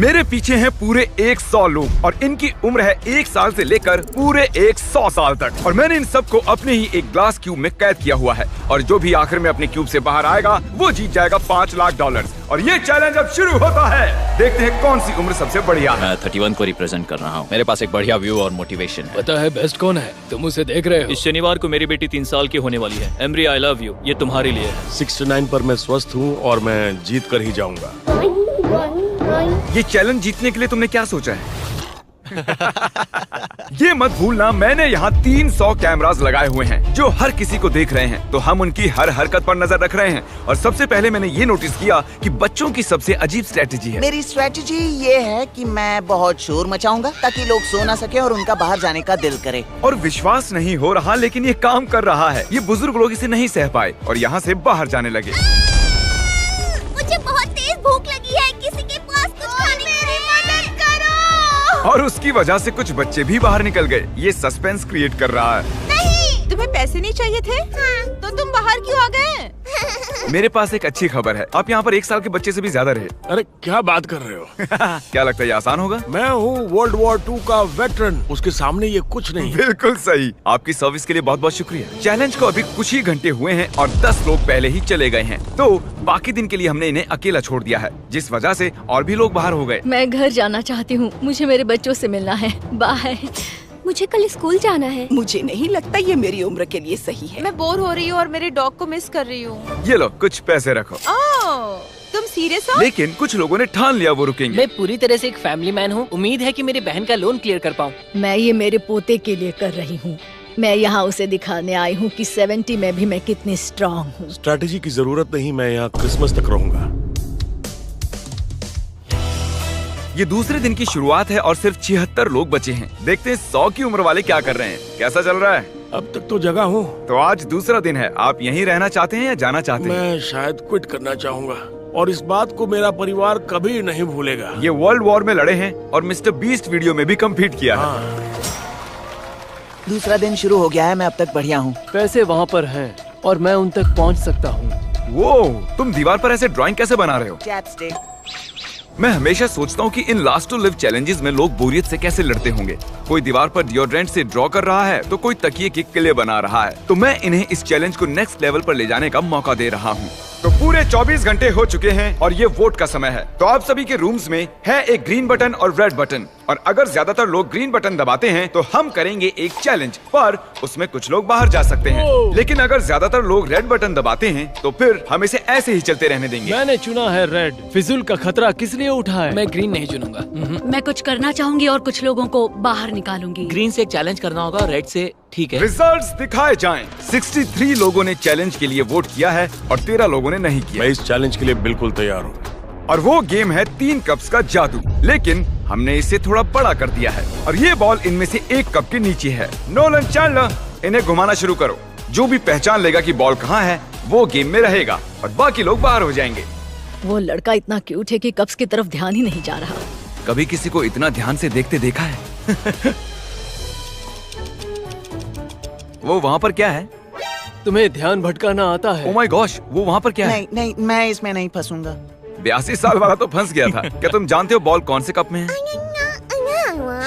मेरे पीछे हैं पूरे 100 लोग और इनकी उम्र है 1 साल से लेकर पूरे 100 साल तक। और मैंने इन सबको अपने ही एक ग्लास क्यूब में कैद किया हुआ है और जो भी आखिर में अपने क्यूब से बाहर आएगा वो जीत जाएगा $5 लाख। और ये चैलेंज अब शुरू होता है। देखते हैं कौन सी उम्र सबसे बढ़िया है। मैं 31 को रिप्रेजेंट कर रहा हूँ। मेरे पास एक बढ़िया व्यू और मोटिवेशन है। पता है बेस्ट कौन है? तुम उसे देख रहे हो? इस शनिवार को मेरी बेटी 3 साल की होने वाली है। एमरी आई लव यू, ये तुम्हारे लिए है। 69 पर मैं स्वस्थ हूँ और मैं जीत कर ही जाऊंगा। ये चैलेंज जीतने के लिए तुमने क्या सोचा है? ये मत भूलना मैंने यहाँ 300 कैमरास लगाए हुए हैं जो हर किसी को देख रहे हैं, तो हम उनकी हर हरकत पर नजर रख रहे हैं। और सबसे पहले मैंने ये नोटिस किया कि बच्चों की सबसे अजीब स्ट्रेटेजी है। मेरी स्ट्रेटेजी ये है कि मैं बहुत शोर मचाऊंगा ताकि लोग सो ना सके और उनका बाहर जाने का दिल करे। और विश्वास नहीं हो रहा लेकिन ये काम कर रहा है। ये बुजुर्ग लोग इसे नहीं सह पाए और यहाँ से बाहर जाने लगे। मुझे बहुत तेज भूख लगी है, किसी के पास कुछ खाने मेरी मदद करो। और उसकी वजह से कुछ बच्चे भी बाहर निकल गए। ये सस्पेंस क्रिएट कर रहा है। नहीं, तुम्हें पैसे नहीं चाहिए थे? हाँ। तो तुम बाहर क्यों आ गए? मेरे पास एक अच्छी खबर है, आप यहाँ पर 1 साल के बच्चे से भी ज्यादा रहे। अरे क्या बात कर रहे हो? क्या लगता है ये आसान होगा? मैं हूँ वर्ल्ड वॉर 2 का वेटरन, उसके सामने ये कुछ नहीं। बिल्कुल सही। आपकी सर्विस के लिए बहुत बहुत शुक्रिया। चैलेंज को अभी कुछ ही घंटे हुए हैं और 10 लोग पहले ही चले गए हैं, तो बाकी दिन के लिए हमने इन्हें अकेला छोड़ दिया है, जिस वजह से और भी लोग बाहर हो गए। मैं घर जाना चाहती हूँ, मुझे मेरे बच्चों से मिलना है। बाय। मुझे कल स्कूल जाना है। मुझे नहीं लगता ये मेरी उम्र के लिए सही है। मैं बोर हो रही हूँ और मेरे डॉग को मिस कर रही हूँ। ये लो कुछ पैसे रखो। तुम सीरियस हो? लेकिन कुछ लोगों ने ठान लिया वो रुकेंगे। मैं पूरी तरह से एक फैमिली मैन हूँ। उम्मीद है कि मेरी बहन का लोन क्लियर कर पाऊँ। मैं ये मेरे पोते के लिए कर रही हूँ। मैं यहाँ उसे दिखाने आई हूँ कि 70 में भी मैं कितनी स्ट्रॉन्ग हूँ। स्ट्रैटेजी की जरूरत नहीं, मैं यहाँ क्रिसमस तक रहूंगा। ये दूसरे दिन की शुरुआत है और सिर्फ 76 लोग बचे हैं। देखते हैं 100 की उम्र वाले क्या कर रहे हैं। कैसा चल रहा है? अब तक तो जगह हूँ। तो आज दूसरा दिन है। आप यहीं रहना चाहते हैं या जाना चाहते हैं? मैं शायद क्विट करना चाहूँगा और इस बात को मेरा परिवार कभी नहीं भूलेगा। ये वर्ल्ड वॉर में लड़े हैं और मिस्टर बीस्ट वीडियो में भी कम्पीट किया है। दूसरा दिन शुरू हो गया है, मैं अब तक बढ़िया हूँ। पैसे वहाँ पर हैं और मैं उन तक पहुँच सकता हूँ। वो तुम दीवार पर ऐसे ड्राइंग कैसे बना रहे हो? चैपस्टिक। मैं हमेशा सोचता हूँ कि इन लास्ट टू लिव चैलेंजेस में लोग बोरियत से कैसे लड़ते होंगे। कोई दीवार पर डिओड्रेंट से ड्रॉ कर रहा है तो कोई तकिए की किले बना रहा है। तो मैं इन्हें इस चैलेंज को नेक्स्ट लेवल पर ले जाने का मौका दे रहा हूँ। तो पूरे 24 घंटे हो चुके हैं और ये वोट का समय है। तो आप सभी के रूम्स में है एक ग्रीन बटन और रेड बटन, और अगर ज्यादातर लोग ग्रीन बटन दबाते हैं तो हम करेंगे एक चैलेंज, पर उसमें कुछ लोग बाहर जा सकते हैं। लेकिन अगर ज्यादातर लोग रेड बटन दबाते हैं तो फिर हम इसे ऐसे ही चलते रहने देंगे। मैंने चुना है रेड। फिजूल का खतरा किस लिए उठा है? मैं ग्रीन नहीं चुनूंगा। मैं कुछ करना चाहूंगी और कुछ लोगों को बाहर निकालूंगी। ग्रीन से एक चैलेंज करना होगा, रेड से ठीक है। रिजल्ट्स दिखाए जाएं। 63 लोगों ने चैलेंज के लिए वोट किया है और 13 लोगों ने नहीं किया। मैं इस चैलेंज के लिए बिल्कुल तैयार हूँ। और वो गेम है 3 कप्स का जादू, लेकिन हमने इसे थोड़ा बड़ा कर दिया है और ये बॉल इनमें से एक कप के नीचे है। नोलन चैंडलर, इन्हें घुमाना शुरू करो। जो भी पहचान लेगा कि बॉल कहाँ है वो गेम में रहेगा और बाकी लोग बाहर हो जाएंगे। वो लड़का इतना क्यूट है कि कप्स की तरफ ध्यान ही नहीं जा रहा। कभी किसी को इतना ध्यान से देखते देखा है? वो वहाँ पर क्या है? तुम्हें ध्यान भटकाना आता है? ओह माय गॉश, वो वहाँ पर क्या है? नहीं, मैं इसमें नहीं फंसूंगा। 82 साल वाला तो फंस गया था। क्या तुम जानते हो बॉल कौन से कप में है?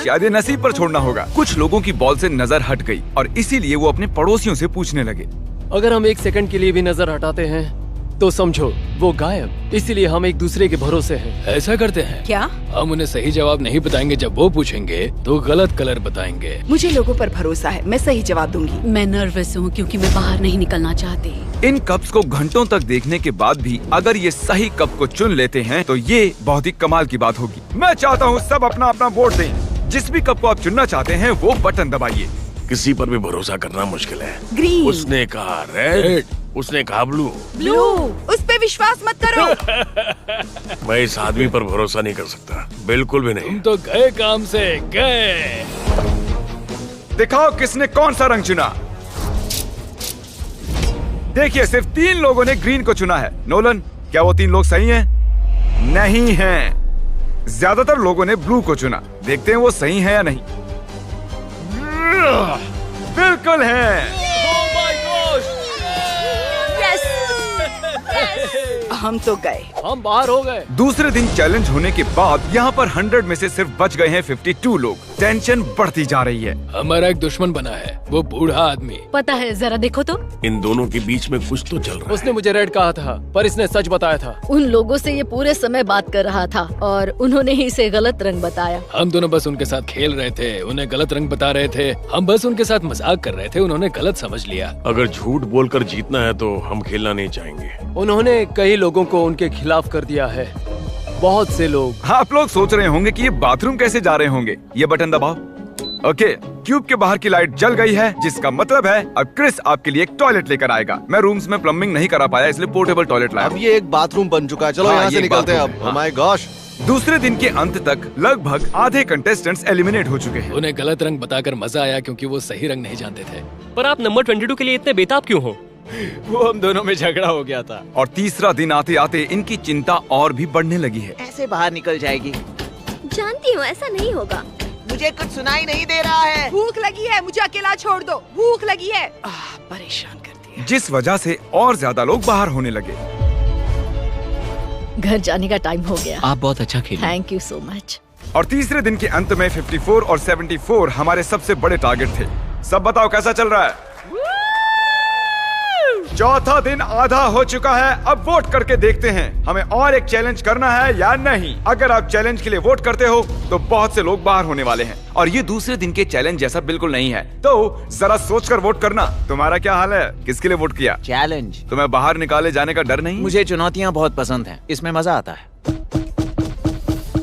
शायद ये नसीब पर छोड़ना होगा। कुछ लोगों की बॉल से नजर हट गई और इसीलिए वो अपने पड़ोसियों से पूछने लगे। अगर हम 1 सेकंड के लिए भी नजर हटाते हैं तो समझो वो गायब। इसीलिए हम एक दूसरे के भरोसे हैं। ऐसा करते हैं क्या? हम उन्हें सही जवाब नहीं बताएंगे। जब वो पूछेंगे तो गलत कलर बताएंगे। मुझे लोगों पर भरोसा है, मैं सही जवाब दूंगी। मैं नर्वस हूँ क्योंकि मैं बाहर नहीं निकलना चाहती। इन कप्स को घंटों तक देखने के बाद भी अगर ये सही कप को चुन लेते हैं तो ये बहुत ही कमाल की बात होगी। मैं चाहता हूँ सब अपना अपना वोट दें। जिस भी कप को आप चुनना चाहते हैं वो बटन दबाइए। किसी पर भी भरोसा करना मुश्किल है। ग्रीन। उसने कहा रेड, उसने कहा ब्लू। ब्लू। उस पे विश्वास मत करो। मैं इस आदमी पर भरोसा नहीं कर सकता, बिल्कुल भी नहीं। तुम तो गए काम से गए। दिखाओ किसने कौन सा रंग चुना। देखिए सिर्फ 3 लोगों ने ग्रीन को चुना है। नोलन, क्या वो 3 लोग सही हैं? नहीं हैं। ज्यादातर लोगों ने ब्लू को चुना। देखते हैं वो सही है या नहीं। बिल्कुल है। हम तो गए। हम बाहर हो गए। दूसरे दिन चैलेंज होने के बाद यहाँ पर 100 में से सिर्फ बच गए हैं 52 लोग। टेंशन बढ़ती जा रही है। हमारा एक दुश्मन बना है, वो बूढ़ा आदमी। पता है, जरा देखो तो। इन दोनों के बीच में कुछ तो चल रहा है। उसने मुझे रेड कहा था, पर इसने सच बताया था। उन लोगों से ये पूरे समय बात कर रहा था और उन्होंने ही इसे गलत रंग बताया। हम दोनों बस उनके साथ खेल रहे थे, उन्हें गलत रंग बता रहे थे। हम बस उनके साथ मजाक कर रहे थे, उन्होंने गलत समझ लिया। अगर झूठ बोलकर जीतना है तो हम खेलना नहीं चाहेंगे। उन्होंने कई लोगों को उनके खिलाफ कर दिया है, बहुत से लोग। आप लोग सोच रहे होंगे कि ये बाथरूम कैसे जा रहे होंगे। ये बटन दबाओ। ओके, क्यूब के बाहर की लाइट जल गई है, जिसका मतलब है अब क्रिस आपके लिए एक टॉयलेट लेकर आएगा। मैं रूम्स में प्लम्बिंग नहीं करा पाया, इसलिए पोर्टेबल टॉयलेट लाया। अब ये एक बाथरूम बन चुका है। चलो हाँ, यहाँ ये से निकलते हैं बाथरूम अब। है, Oh my gosh! दूसरे दिन के अंत तक लगभग आधे कंटेस्टेंट्स एलिमिनेट हो चुके हैं। उन्हें गलत रंग बताकर मजा आया क्योंकि वो सही रंग नहीं जानते थे। पर आप नंबर 22 के लिए इतने बेताब क्यों हो? वो हम दोनों में झगड़ा हो गया था। और तीसरा दिन आते आते इनकी चिंता और भी बढ़ने लगी है। ऐसे बाहर निकल जाएगी। जानती हूँ ऐसा नहीं होगा। मुझे कुछ सुनाई नहीं दे रहा है। भूख लगी है, मुझे अकेला छोड़ दो। भूख लगी है। परेशान करती है। जिस वजह से और ज्यादा लोग बाहर होने लगे। घर जाने का टाइम हो गया। आप बहुत अच्छा खेले। Thank you so much. और तीसरे दिन के अंत में 54 और 74 हमारे सबसे बड़े टारगेट थे। सब बताओ कैसा चल रहा है? चौथा दिन आधा हो चुका है। अब वोट करके देखते हैं हमें और एक चैलेंज करना है या नहीं। अगर आप चैलेंज के लिए वोट करते हो तो बहुत से लोग बाहर होने वाले हैं और ये दूसरे दिन के चैलेंज जैसा बिल्कुल नहीं है। तो जरा सोचकर वोट करना। तुम्हारा क्या हाल है? किसके लिए वोट किया? चैलेंज। तुम्हें बाहर निकाले जाने का डर नहीं? मुझे चुनौतियाँ बहुत पसंद हैं, इसमें मजा आता है।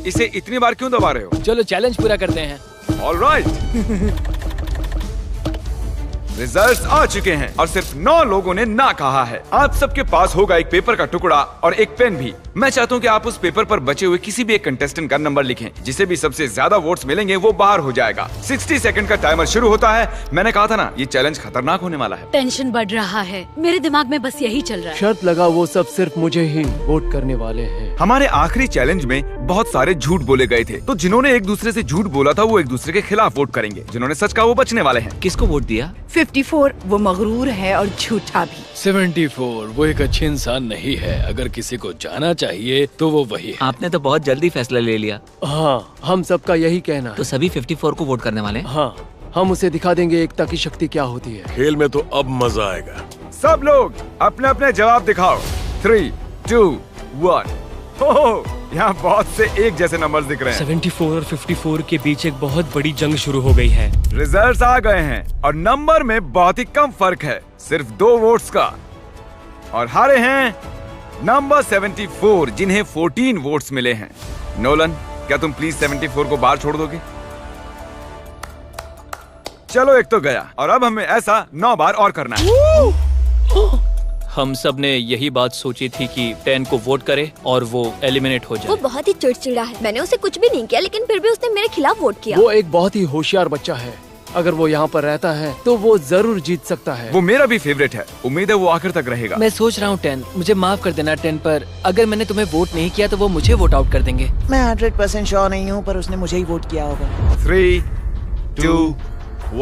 इसे इतनी बार क्यों दबा रहे हो? चलो चैलेंज पूरा करते हैं। ऑलराइट। रिजल्ट्स आ चुके हैं और सिर्फ 9 लोगों ने ना कहा है। आप सबके पास होगा एक पेपर का टुकड़ा और एक पेन भी। मैं चाहता हूँ कि आप उस पेपर पर बचे हुए किसी भी एक कंटेस्टेंट का नंबर लिखें। जिसे भी सबसे ज्यादा वोट्स मिलेंगे वो बाहर हो जाएगा। 60 सेकंड का टाइमर शुरू होता है। मैंने कहा था ना, ये चैलेंज खतरनाक होने वाला है। टेंशन बढ़ रहा है, मेरे दिमाग में बस यही चल रहा है। शर्त लगा वो सब सिर्फ मुझे ही वोट करने वाले हैं। हमारे आखिरी चैलेंज में बहुत सारे झूठ बोले गए थे, तो जिन्होंने एक दूसरे से झूठ बोला था वो एक दूसरे के खिलाफ वोट करेंगे। जिन्होंने सच कहा वो बचने वाले हैं। किसको वोट दिया? 54 वो मगरूर है और झूठा भी। 74 वो एक अच्छी इंसान नहीं है। अगर किसी को जाना चाहिए तो वो वही है। आपने तो बहुत जल्दी फैसला ले लिया। हाँ, हम सबका यही कहना है। तो सभी 54 को वोट करने वाले हैं? हाँ, हम उसे दिखा देंगे एकता की शक्ति क्या होती है। खेल में तो अब मजा आएगा। सब लोग अपने अपने जवाब दिखाओ। 3, 2, 1। ओह, यहाँ बहुत से एक जैसे नंबर्स दिख रहे हैं। 74 और 54 के बीच एक बहुत बड़ी जंग शुरू हो गई है। रिजल्ट्स आ गए हैं और नंबर में बहुत ही कम फर्क है, सिर्फ 2 वोट्स का। और हारे हैं नंबर 74, जिन्हें 14 वोट्स मिले हैं। नोलन, क्या तुम प्लीज 74 को बाहर छोड़ दोगे? चलो, एक तो गया और अब हमें ऐसा 9 बार और करना है। हम सब ने यही बात सोची थी कि 10 को वोट करे और वो एलिमिनेट हो वो जाए। बहुत ही चिड़चिड़ा है। मैंने उसे कुछ भी नहीं किया, लेकिन फिर भी उसने मेरे खिलाफ वोट किया। वो एक बहुत ही होशियार बच्चा है। अगर वो यहाँ पर रहता है तो वो जरूर जीत सकता है। वो मेरा भी फेवरेट है। उम्मीद है वो आखिर तक रहेगा। मैं सोच रहा हूँ 10, मुझे माफ कर देना 10, पर अगर मैंने तुम्हें वोट नहीं किया तो वो मुझे वोट आउट कर देंगे। मैं 100% श्योर नहीं हूँ, पर उसने मुझे ही वोट किया होगा। 3, 2,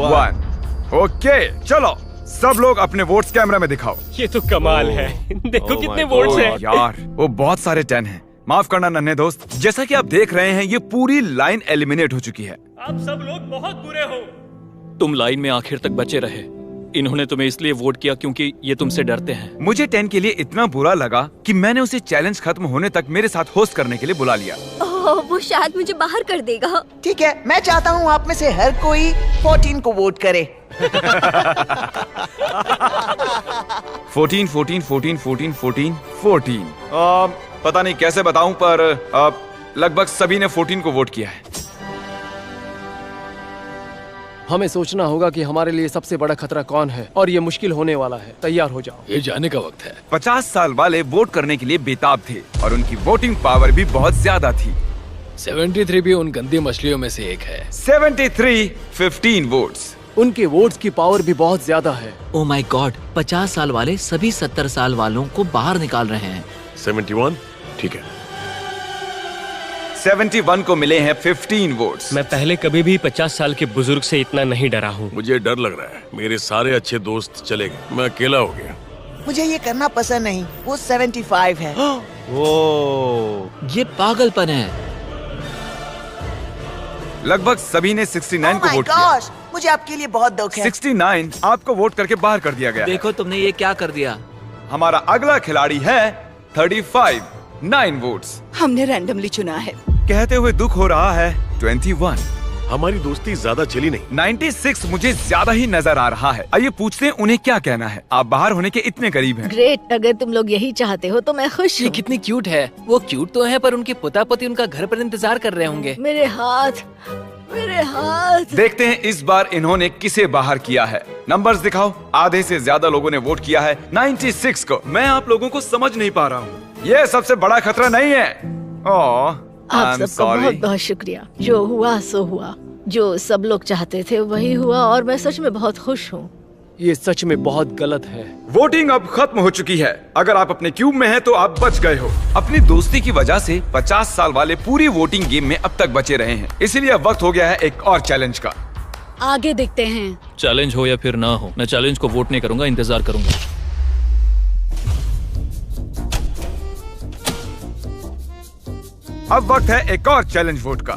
1। ओके, चलो सब लोग अपने वोट्स कैमरा में दिखाओ। ये तो कमाल है। देखो कितने वोट्स हैं। यार, वो बहुत सारे 10 हैं। माफ करना नन्हे दोस्त। जैसा कि आप देख रहे हैं, ये पूरी लाइन एलिमिनेट हो चुकी है। आप सब लोग बहुत बुरे हो। तुम लाइन में आखिर तक बचे रहे। इन्होंने तुम्हें इसलिए वोट किया क्योंकि ये तुमसे डरते हैं। मुझे 10 के लिए इतना बुरा लगा कि मैंने उसे चैलेंज खत्म होने तक मेरे साथ होस्ट करने के लिए बुला लिया। ओह, वो शायद मुझे बाहर कर देगा। ठीक है, मैं चाहता हूँ आप में से हर कोई 14 को वोट करे। 14, 14, 14, 14, 14, 14। पता नहीं कैसे बताऊं, पर लगभग सभी ने 14 को वोट किया है। हमें सोचना होगा कि हमारे लिए सबसे बड़ा खतरा कौन है और ये मुश्किल होने वाला है। तैयार हो जाओ, ये जाने का वक्त है। 50 साल वाले वोट करने के लिए बेताब थे और उनकी वोटिंग पावर भी बहुत ज्यादा थी। 73 भी उन गंदी मछलियों में से एक है। 73, 15 वोट्स। उनके वोट्स की पावर भी बहुत ज्यादा है। ओह माय गॉड, 50 साल वाले सभी 70 साल वालों को बाहर निकाल रहे हैं। 71, ठीक है। 71 को मिले हैं 15 वोट्स। मैं पहले कभी भी 50 साल के बुजुर्ग से इतना नहीं डरा हूँ। मुझे डर लग रहा है। मेरे सारे अच्छे दोस्त चले गए, मैं अकेला हो गया। मुझे ये करना पसंद नहीं। वो 75 है। ये पागलपन है। लगभग सभी ने 69 को Oh my वोट किया। gosh, मुझे आपके लिए बहुत दुख है। 69 आपको वोट करके बाहर कर दिया गया है। देखो तुमने ये क्या कर दिया। हमारा अगला खिलाड़ी है 35, 9 वोट्स। हमने रैंडमली चुना है। कहते हुए दुख हो रहा है 21। हमारी दोस्ती ज्यादा चली नहीं। 96 मुझे ज्यादा ही नजर आ रहा है। आइए पूछते हैं उन्हें क्या कहना है। आप बाहर होने के इतने करीब हैं। ग्रेट, अगर तुम लोग यही चाहते हो तो मैं खुश ये हूँ। कितनी क्यूट है। वो क्यूट तो है पर उनके पोता पोती उनका घर पर इंतजार कर रहे होंगे। मेरे हाथ, मेरे हाथ। देखते हैं इस बार इन्होंने किसे बाहर किया है। नंबर्स दिखाओ। आधे से ज्यादा लोगों ने वोट किया है 96 को। मैं आप लोगों को समझ नहीं पा रहा हूँ। ये सबसे बड़ा खतरा नहीं है। आप सबका बहुत बहुत शुक्रिया। जो हुआ सो हुआ। जो सब लोग चाहते थे वही हुआ और मैं सच में बहुत खुश हूँ। ये सच में बहुत गलत है। वोटिंग अब खत्म हो चुकी है। अगर आप अपने क्यूब में हैं तो आप बच गए हो। अपनी दोस्ती की वजह से 50 साल वाले पूरी वोटिंग गेम में अब तक बचे रहे हैं। इसीलिए अब वक्त हो गया है एक और चैलेंज का। आगे देखते हैं। चैलेंज हो या फिर ना हो, मैं चैलेंज को वोट नहीं करूंगा, इंतजार करूंगा। अब वक्त है एक और चैलेंज वोट का।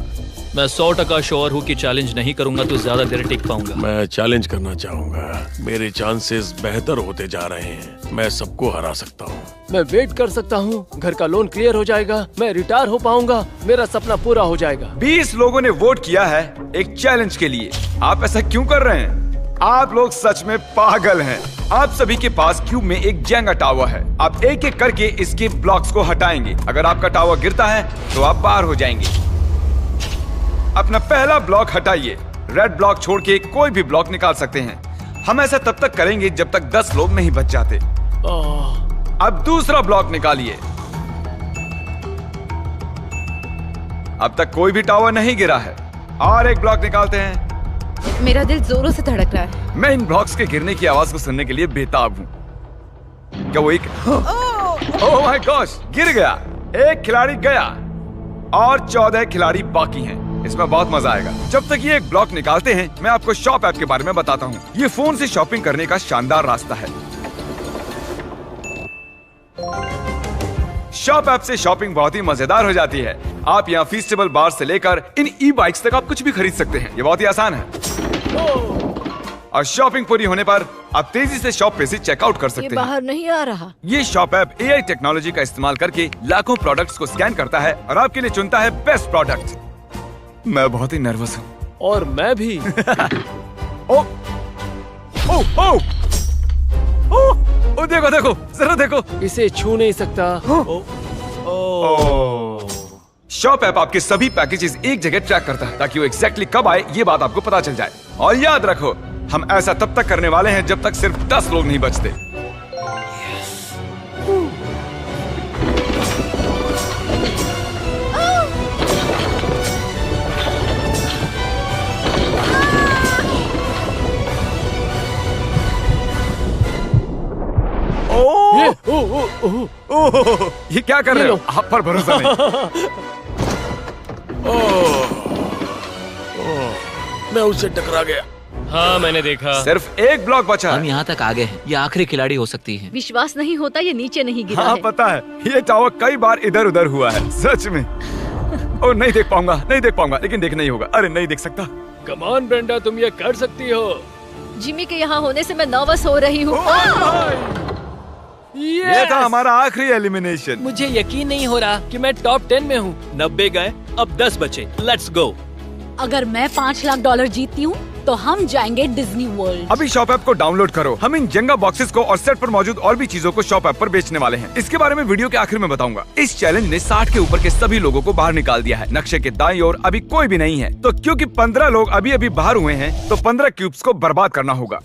मैं 100% श्योर हूँ कि चैलेंज नहीं करूंगा तो ज्यादा देर टिक पाऊंगा। मैं चैलेंज करना चाहूंगा। मेरे चांसेस बेहतर होते जा रहे हैं। मैं सबको हरा सकता हूँ। मैं वेट कर सकता हूँ। घर का लोन क्लियर हो जाएगा। मैं रिटायर हो पाऊंगा। मेरा सपना पूरा हो जाएगा। 20 लोगों ने वोट किया है एक चैलेंज के लिए। आप ऐसा क्यों कर रहे हैं? आप लोग सच में पागल हैं। आप सभी के पास क्यूब में एक जेंगा टावर है। आप एक एक करके इसके ब्लॉक्स को हटाएंगे। अगर आपका टावर गिरता है तो आप बाहर हो जाएंगे। अपना पहला ब्लॉक हटाइए। रेड ब्लॉक छोड़ के कोई भी ब्लॉक निकाल सकते हैं। हम ऐसा तब तक करेंगे जब तक 10 लोग नहीं बच जाते। अब दूसरा ब्लॉक निकालिए। अब तक कोई भी टावर नहीं गिरा है। और एक ब्लॉक निकालते हैं। मेरा दिल जोरों से धड़क रहा है। मैं इन ब्लॉक्स के गिरने की आवाज को सुनने के लिए बेताब हूँ। क्या वो एक ओह माय गॉश, गिर गया। एक खिलाड़ी गया और 14 खिलाड़ी बाकी हैं। इसमें बहुत मजा आएगा। जब तक ये एक ब्लॉक निकालते हैं मैं आपको शॉप ऐप के बारे में बताता हूँ। ये फोन से शॉपिंग करने का शानदार रास्ता है। शॉप ऐप से शॉपिंग बहुत ही मजेदार हो जाती है। आप यहाँ फीस्टेबल बार से लेकर इन ई बाइक्स तक आप कुछ भी खरीद सकते हैं। ये बहुत ही आसान है। और शॉपिंग पूरी होने पर आप तेजी से शॉप पे से चेकआउट कर ये सकते हैं। बाहर नहीं आ रहा। ये शॉप ऐप AI टेक्नोलॉजी का इस्तेमाल करके लाखों प्रोडक्ट्स को स्कैन करता है और आपके लिए चुनता है बेस्ट प्रोडक्ट। मैं बहुत ही नर्वस हूँ। और मैं भी। ओ, ओ, ओ, ओ, देखो देखो, जरा देखो। इसे छू नहीं सकता। शॉप ऐप आपके सभी पैकेजेस एक जगह ट्रैक करता है ताकि वो एग्जैक्टली कब आए ये बात आपको पता चल जाए। और याद रखो, हम ऐसा तब तक करने वाले हैं जब तक सिर्फ 10 लोग नहीं बचते। ये क्या कर रहे हो? आप पर भरोसा नहीं। मैं उससे टकरा गया। हाँ मैंने देखा। सिर्फ एक ब्लॉक बचा है। हम यहाँ तक आगे हैं। ये आखिरी खिलाड़ी हो सकती है। विश्वास नहीं होता ये नीचे नहीं गिरा हाँ है। पता है, ये टावर कई बार इधर उधर हुआ है सच में। और नहीं देख पाऊंगा, नहीं देख पाऊंगा, लेकिन देखना ही होगा। अरे नहीं देख सकता। कम ऑन ब्रेंडा, तुम ये कर सकती हो। जिमी के यहाँ होने से मैं नर्वस हो रही हूँ। ये था हमारा आखिरी एलिमिनेशन। मुझे यकीन नहीं हो रहा कि मैं टॉप 10 में हूँ। 90 गए, अब 10 बचे। Let's go. अगर मैं $5 लाख जीतती हूँ तो हम जाएंगे डिज्नी वर्ल्ड। अभी शॉप ऐप को डाउनलोड करो। हम इन जेंगा बॉक्सेस को और सेट पर मौजूद और भी चीजों को शॉप ऐप पर बेचने वाले हैं। इसके बारे में वीडियो के आखिर में बताऊंगा। इस चैलेंज ने 60 के ऊपर के सभी लोगों को बाहर निकाल दिया है। नक्शे के दाईं ओर अभी कोई भी नहीं है। तो क्योंकि 15 लोग अभी अभी बाहर हुए हैं तो 15 क्यूब्स को बर्बाद करना होगा।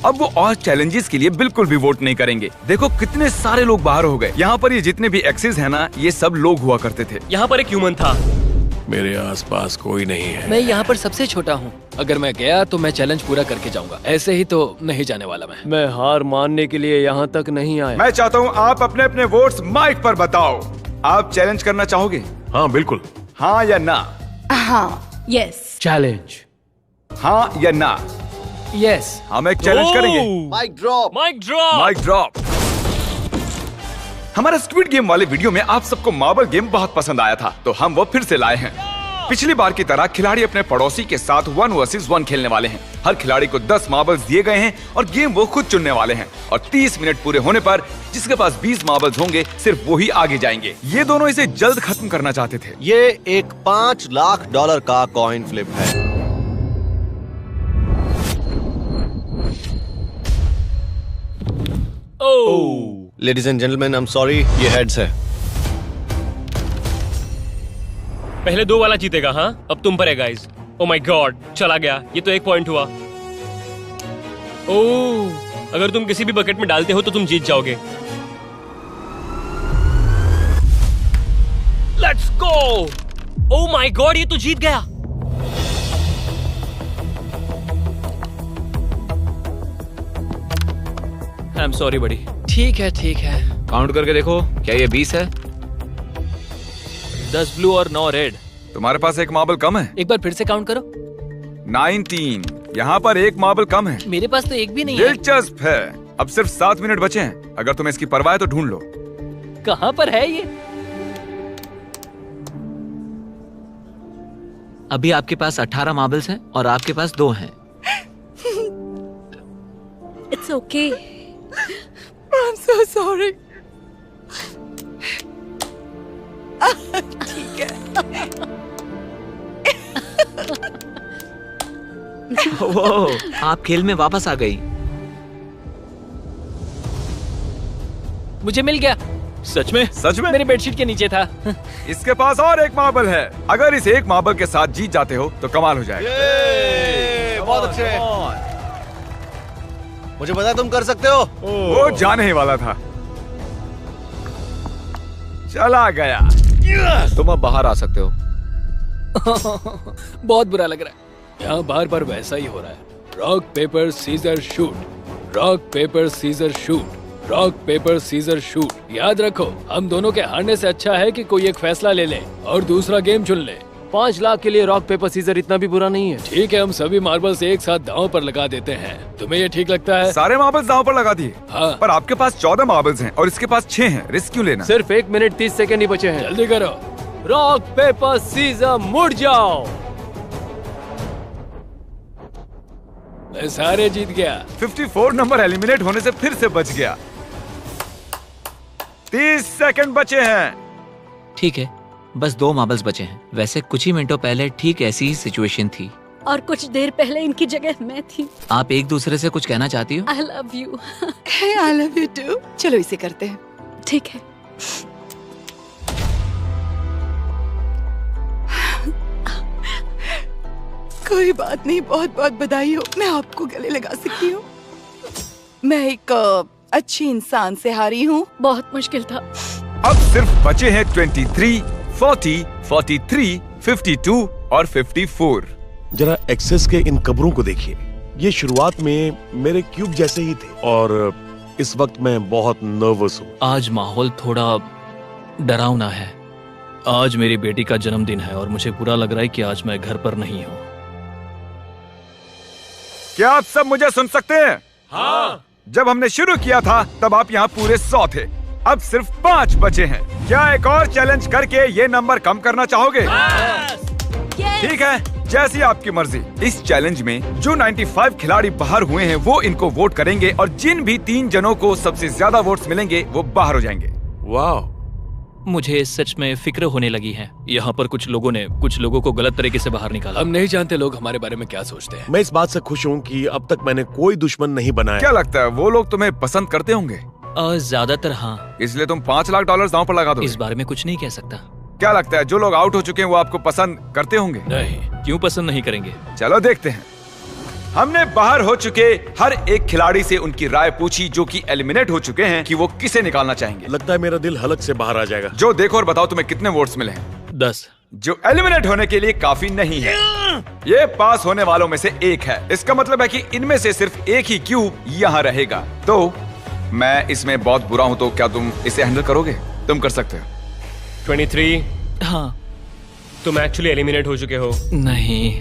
अब वो और चैलेंजेस के लिए बिल्कुल भी वोट नहीं करेंगे। देखो कितने सारे लोग बाहर हो गए। यहाँ पर ये जितने भी एक्सेस है ना, ये सब लोग हुआ करते थे। यहाँ पर एक ह्यूमन था। मेरे आसपास कोई नहीं है। मैं यहाँ पर सबसे छोटा हूँ। अगर मैं गया तो मैं चैलेंज पूरा करके जाऊंगा। ऐसे ही तो नहीं जाने वाला मैं हार मानने के लिए यहाँ तक नहीं आया। मैं चाहता हूँ आप अपने अपने वोट्स माइक पर बताओ। आप चैलेंज करना चाहोगे? हाँ बिल्कुल। हाँ या ना? हाँ। यस। चैलेंज। हाँ या ना? यस। हम एक चैलेंज करेंगे। Mic drop. Mic drop. Mic drop. हमारे स्क्विड गेम वाले वीडियो में आप सबको मार्बल गेम बहुत पसंद आया था, तो हम वो फिर से लाए हैं। पिछली बार की तरह खिलाड़ी अपने पड़ोसी के साथ 1 वर्सेस 1 खेलने वाले हैं। हर खिलाड़ी को 10 मार्बल्स दिए गए हैं और गेम वो खुद चुनने वाले हैं। और 30 मिनट पूरे होने पर जिसके पास 20 मार्बल्स होंगे सिर्फ वो ही आगे जाएंगे। ये दोनों इसे जल्द खत्म करना चाहते थे। ये एक $5 लाख का कॉइन फ्लिप है। Ladies and gentleman, I am sorry, ये हेड्स है। पहले 2 वाला जीतेगा। हाँ, अब तुम पर है गाइस। ओ माय गॉड, चला गया। ये तो 1 पॉइंट हुआ। ओह, अगर तुम किसी भी बकेट में डालते हो तो तुम जीत जाओगे। Let's go. Oh my God, ये तो जीत गया। आई एम सॉरी बड़ी। ठीक है, ठीक है। काउंट करके देखो, क्या ये 20 है? 10 ब्लू और 9 रेड। तुम्हारे पास एक मार्बल कम है। एक बार फिर से काउंट करो। 19। यहाँ पर एक मार्बल कम है। मेरे पास तो एक भी नहीं है। दिलचस्प है। अब सिर्फ 7 मिनट बचे हैं। अगर तुम्हें इसकी परवाह है तो ढूंढ लो। कहाँ पर है ये? अभी आपके पास 18 मार्बल्स हैं और आपके पास 2 हैं। It's okay. I am so sorry. ठीक है। वो, आप खेल में वापस आ गई। मुझे मिल गया। सच में? सच में? मेरे बेडशीट के नीचे था। इसके पास और एक मार्बल है। अगर इस एक मार्बल के साथ जीत जाते हो तो कमाल हो जाएगा। बहुत अच्छे। मुझे पता है तुम कर सकते हो। वो जाने ही वाला था। चला गया। तुम अब बाहर आ सकते हो। बहुत बुरा लग रहा है। यहाँ बार बार वैसा ही हो रहा है। Rock paper scissor shoot, rock paper scissor shoot, rock paper scissor shoot. याद रखो, हम दोनों के हारने से अच्छा है कि कोई एक फैसला ले ले और दूसरा गेम चुन ले। 5 लाख के लिए रॉक पेपर सीजर इतना भी बुरा नहीं है। ठीक है, हम सभी मार्बल्स एक साथ दांव पर लगा देते हैं। तुम्हें ये ठीक लगता है? सारे मार्बल्स दांव पर लगा दिए। हाँ। पर आपके पास 14 मार्बल्स हैं और इसके पास 6 हैं। रिस्क क्यों लेना? सिर्फ 1 मिनट 30 सेकंड ही बचे हैं। जल्दी करो। रॉक पेपर सीजर, मुड़ जाओ। मैं सारे जीत गया। 54 नंबर एलिमिनेट होने से फिर से बच गया। 30 सेकंड बचे हैं। ठीक है, बस 2 मार्बल्स बचे हैं। वैसे कुछ ही मिनटों पहले ठीक ऐसी ही सिचुएशन थी और कुछ देर पहले इनकी जगह मैं थी। आप एक दूसरे से कुछ कहना चाहती हो? I love you. I love you too. चलो इसे करते हैं। ठीक है। कोई बात नहीं, बहुत बहुत बधाई हो। मैं आपको गले लगा सकती हूँ। मैं एक अच्छी इंसान से हारी हूँ। बहुत मुश्किल था। अब सिर्फ बचे हैं 23, 40, 43, 52 और 54। जरा एक्सेस के इन कब्रों को देखिए। ये शुरुआत में मेरे क्यूब जैसे ही थे और इस वक्त मैं बहुत नर्वस हूँ। आज माहौल थोड़ा डरावना है। आज मेरी बेटी का जन्मदिन है और मुझे बुरा लग रहा है कि आज मैं घर पर नहीं हूँ। क्या आप सब मुझे सुन सकते हैं? हाँ। जब हमने शुरू किया था तब आप यहाँ पूरे 100 थे। अब सिर्फ 5 बचे हैं। क्या एक और चैलेंज करके ये नंबर कम करना चाहोगे? ठीक है, जैसी आपकी मर्जी। इस चैलेंज में जो 95 खिलाड़ी बाहर हुए हैं वो इनको वोट करेंगे और जिन भी 3 जनों को सबसे ज्यादा वोट्स मिलेंगे वो बाहर हो जाएंगे। वाह, मुझे सच में फिक्र होने लगी है। यहाँ पर कुछ लोगों को गलत तरीके से बाहर निकाला। हम नहीं जानते लोग हमारे बारे में क्या सोचते हैं। मैं इस बात से खुश हूँ कि अब तक मैंने कोई दुश्मन नहीं बनाया। क्या लगता है वो लोग तुम्हें पसंद करते होंगे? ज्यादातर हाँ। इसलिए तुम $5 लाख दांव पर लगा दो। इस बारे में कुछ नहीं कह सकता। क्या लगता है जो लोग आउट हो चुके हैं वो आपको पसंद करते होंगे? नहीं। क्यों पसंद नहीं करेंगे? चलो देखते हैं। हमने बाहर हो चुके हर एक खिलाड़ी से उनकी राय पूछी जो कि एलिमिनेट हो चुके हैं कि वो किसे निकालना चाहेंगे। लगता है मेरा दिल हलक से बाहर आ जाएगा। जो देखो और बताओ तुम्हें कितने वोट्स मिले हैं? 10। जो एलिमिनेट होने के लिए काफी नहीं है। ये पास होने वालों में से एक है। इसका मतलब है कि इनमें से सिर्फ एक ही क्यूब यहाँ रहेगा। तो मैं इसमें बहुत बुरा हूँ, तो क्या तुम इसे हैंडल करोगे? तुम कर सकते हो। 23। हाँ। तुम एक्चुअली एलिमिनेट हो चुके हो। नहीं,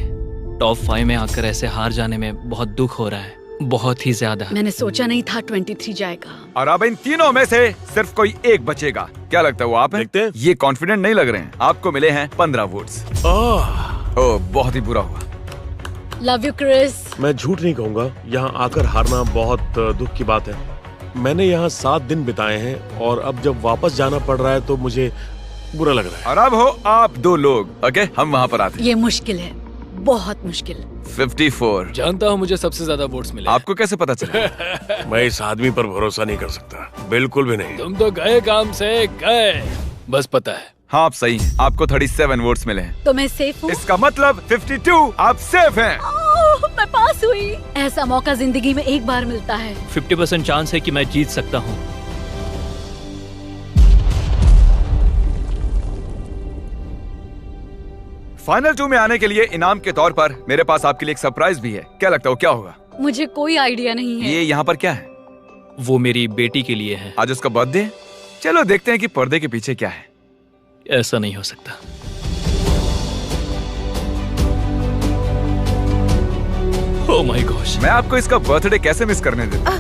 टॉप 5 में आकर ऐसे हार जाने में बहुत दुख हो रहा है, बहुत ही ज्यादा। मैंने सोचा नहीं था 23 जाएगा। और अब इन तीनों में से सिर्फ कोई एक बचेगा। क्या लगता है वो आप हैं? देखते हैं। ये कॉन्फिडेंट नहीं लग रहे हैं। आपको मिले हैं 15 वोट्स। ओह, बहुत ही बुरा हुआ। Love you Chris. मैं झूठ नहीं कहूँगा, यहाँ आकर हारना बहुत दुख की बात है। मैंने यहाँ 7 दिन बिताए हैं और अब जब वापस जाना पड़ रहा है तो मुझे बुरा लग रहा है। और अब हो आप 2 लोग। ओके, हम वहाँ पर आते हैं। ये मुश्किल है, बहुत मुश्किल। 54। जानता हूँ मुझे सबसे ज्यादा वोट्स मिले। आपको कैसे पता चला? मैं इस आदमी पर भरोसा नहीं कर सकता, बिल्कुल भी नहीं। तुम तो गए काम से गए, बस पता है। हाँ, आप सही हैं। आपको 37 वोट्स मिले हैं। तो मैं सेफ हूँ? इसका मतलब 52 आप सेफ हैं। मैं पास हुई। ऐसा मौका जिंदगी में एक बार मिलता है। 50% चांस है कि मैं जीत सकता हूँ। फाइनल 2 में आने के लिए इनाम के तौर पर मेरे पास आपके लिए एक सरप्राइज भी है। क्या लगता है क्या होगा? मुझे कोई आइडिया नहीं है। ये यहाँ पर क्या है? वो मेरी बेटी के लिए है। आज उसका बर्थडे। चलो देखते हैं कि पर्दे के पीछे क्या है। ऐसा नहीं हो सकता। ओह माय गॉश, मैं आपको इसका बर्थडे कैसे मिस करने देता?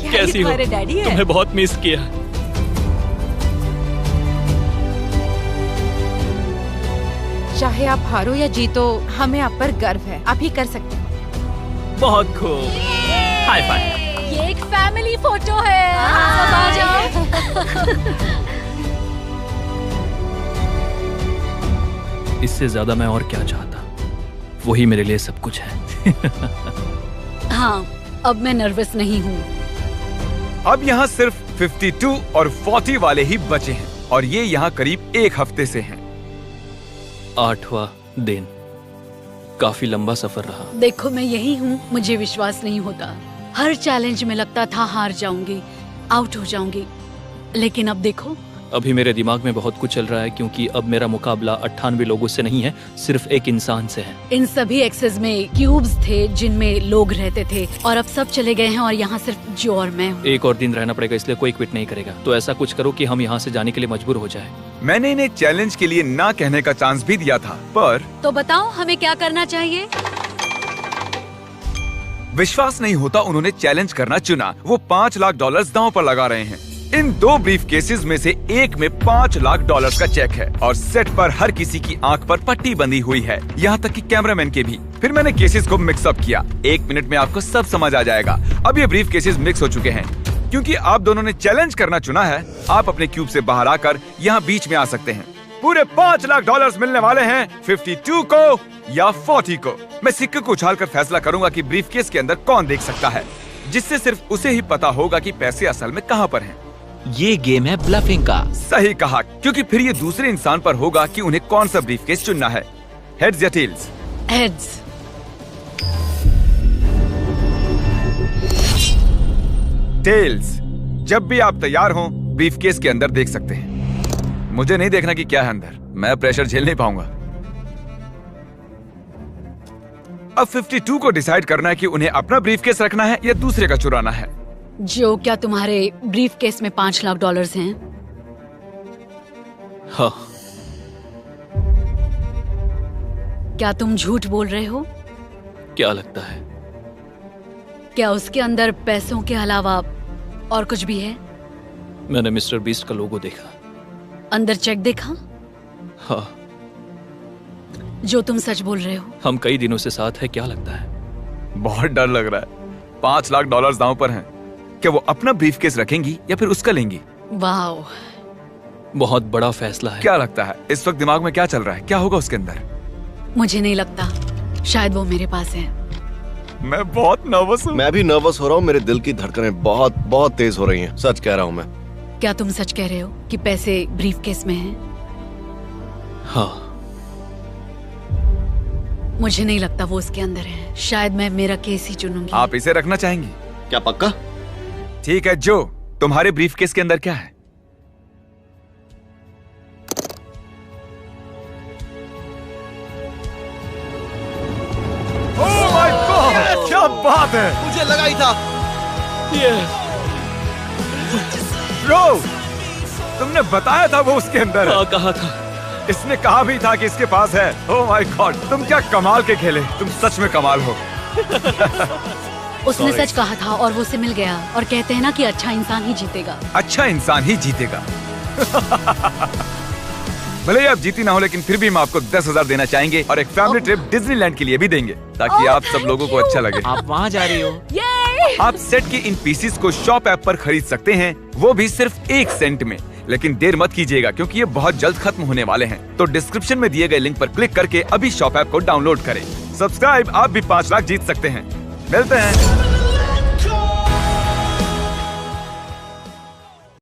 कैसी हो? डैडी है? तुम्हें बहुत मिस किया। चाहे आप हारो या जीतो, हमें आप पर गर्व है। आप ही कर सकते हैं। बहुत खूब, हाई फाइव। ये एक फैमिली फोटो है। सब आ जाओ। इससे ज्यादा मैं और क्या चाहता, वही मेरे लिए सब कुछ है। हाँ, अब मैं नर्वस नहीं हूँ। अब यहाँ सिर्फ 52 और 40 वाले ही बचे हैं और ये यहाँ करीब 1 हफ्ते से हैं। 8वां दिन, काफी लंबा सफर रहा। देखो, मैं यही हूँ। मुझे विश्वास नहीं होता। हर चैलेंज में लगता था हार जाऊंगी, आउट हो जाऊंगी, लेकिन अब देखो। अभी मेरे दिमाग में बहुत कुछ चल रहा है क्योंकि अब मेरा मुकाबला 98 लोगों से नहीं है, सिर्फ एक इंसान से है। इन सभी एक्सेस में क्यूब्स थे जिनमें लोग रहते थे और अब सब चले गए हैं और यहाँ सिर्फ जो और मैं हूँ। एक और दिन रहना पड़ेगा, इसलिए कोई क्विट नहीं करेगा। तो ऐसा कुछ करो कि हम यहाँ से जाने के लिए मजबूर हो जाए। मैंने इन्हें चैलेंज के लिए ना कहने का चांस भी दिया था, पर तो बताओ हमें क्या करना चाहिए? विश्वास नहीं होता उन्होंने चैलेंज करना चुना। वो $5 लाख दांव पर लगा रहे हैं। इन 2 ब्रीफ केसेस में से एक में $5 लाख का चेक है और सेट पर हर किसी की आंख पर पट्टी बंधी हुई है, यहाँ तक कि कैमरामैन के भी। फिर मैंने केसेस को मिक्सअप किया। 1 मिनट में आपको सब समझ आ जाएगा। अब ये ब्रीफ केसेस मिक्स हो चुके हैं। क्योंकि आप दोनों ने चैलेंज करना चुना है, आप अपने क्यूब से बाहर आकर यहाँ बीच में आ सकते हैं। पूरे $5 लाख मिलने वाले हैं 52 को या 40 को। मैं सिक्के को उछाल कर फैसला करूंगा कि ब्रीफ केस के अंदर कौन देख सकता है, जिससे सिर्फ उसे ही पता होगा कि पैसे असल में कहाँ पर हैं। ये गेम है ब्लफिंग का। सही कहा, क्योंकि फिर ये दूसरे इंसान पर होगा कि उन्हें कौन सा ब्रीफकेस चुनना है। हेड्स या टेल्स? हेड्स। टेल्स। जब भी आप तैयार हों, ब्रीफकेस के अंदर देख सकते हैं। मुझे नहीं देखना कि क्या है अंदर, मैं प्रेशर झेल नहीं पाऊंगा। अब 52 को डिसाइड करना है कि उन्हें अपना ब्रीफकेस रखना है या दूसरे का चुराना है। जो, क्या तुम्हारे ब्रीफ केस में $5 लाख हैं? हाँ। क्या तुम झूठ बोल रहे हो? क्या लगता है? क्या उसके अंदर पैसों के अलावा और कुछ भी है? मैंने मिस्टर बीस्ट का लोगो देखा। अंदर चेक देखा? हाँ। जो तुम सच बोल रहे हो? हम कई दिनों से साथ है, क्या लगता है? बहुत डर लग रहा है। $5 लाख दांव पर हैं। क्या वो अपना ब्रीफकेस रखेंगी या फिर उसका लेंगी? वाओ, बहुत बड़ा फैसला है। क्या लगता है इस वक्त दिमाग में क्या चल रहा है? क्या होगा उसके अंदर? मुझे नहीं लगता, शायद वो मेरे पास है। मैं बहुत नर्वस हूँ। मैं भी नर्वस हो रहा हूँ। मेरे दिल की धड़कनें बहुत बहुत तेज हो रही हैं। सच कह रहा हूँ मैं। क्या तुम सच कह रहे हो कि पैसे ब्रीफकेस में हैं? हाँ। मुझे नहीं लगता वो उसके अंदर है। शायद मैं मेरा केस ही चुनूंगी। आप इसे रखना चाहेंगी? क्या पक्का? ठीक है। जो, तुम्हारे ब्रीफकेस के अंदर क्या है? ओह माय गॉड, क्या बात है! मुझे लगा ही था। ब्रो, तुमने बताया था वो उसके अंदर है। कहा था। इसने कहा भी था कि इसके पास है। ओह माय गॉड, तुम क्या कमाल के खेले, तुम सच में कमाल हो। उसने सच कहा था और वो उसे मिल गया। और कहते हैं ना कि अच्छा इंसान ही जीतेगा। अच्छा इंसान ही जीतेगा। भले ही आप जीती ना हो, लेकिन फिर भी हम आपको 10,000 देना चाहेंगे और एक फैमिली ट्रिप डिज्नीलैंड के लिए भी देंगे, ताकि आप सब लोगों को अच्छा लगे। आप वहाँ जा रही हो? आप सेट के इन पीसीस को शॉप ऐप पर खरीद सकते हैं, वो भी सिर्फ 1 सेंट में। लेकिन देर मत कीजिएगा, क्योंकि ये बहुत जल्द खत्म होने वाले हैं। तो डिस्क्रिप्शन में दिए गए लिंक पर क्लिक करके अभी शॉप ऐप को डाउनलोड करें। सब्सक्राइब, आप भी 5 लाख जीत सकते हैं। मिलते हैं।